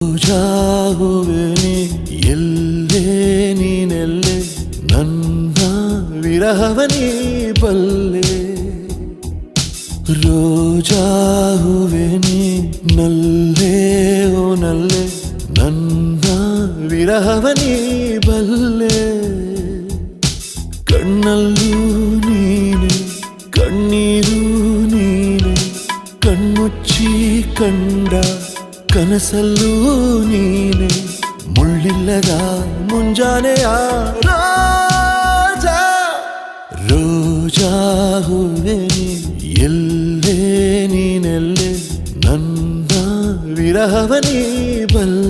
ರೋಜಾ ಹೂವೆ ನೀ ಎಲ್ಲೇ ನೀನೆಲ್ಲೆ ನನ್ನ ವಿರಹವ ನೀ ಬಲ್ಲೆ. ರೋಜಾ ಹೂವೆ ನೀ ನಲ್ಲೆ ಓ ನಲ್ಲೆ ನನ್ನ ವಿರಹವ ನೀ ಬಲ್ಲೆ. ಕಣ್ಣಲ್ಲೂ ನೀನೆ ಕಣ್ಣೀರು ನೀನೆ ಕಣ್ಮುಚ್ಚಿ ಕಂಡ ಕನಸಲ್ಲೂ ನೀನೆ ಮುಳ್ಳಿಲ್ಲದ ಮುಂಜಾನೆಯ ರೋಜಾ. ರೋಜಾ ಹೂವೆ ನೀ ಎಲ್ಲೇ ನೀನೆಲ್ಲೆ ನನ್ನ ವಿರಹವ ನೀ ಬಲ್ಲೆ.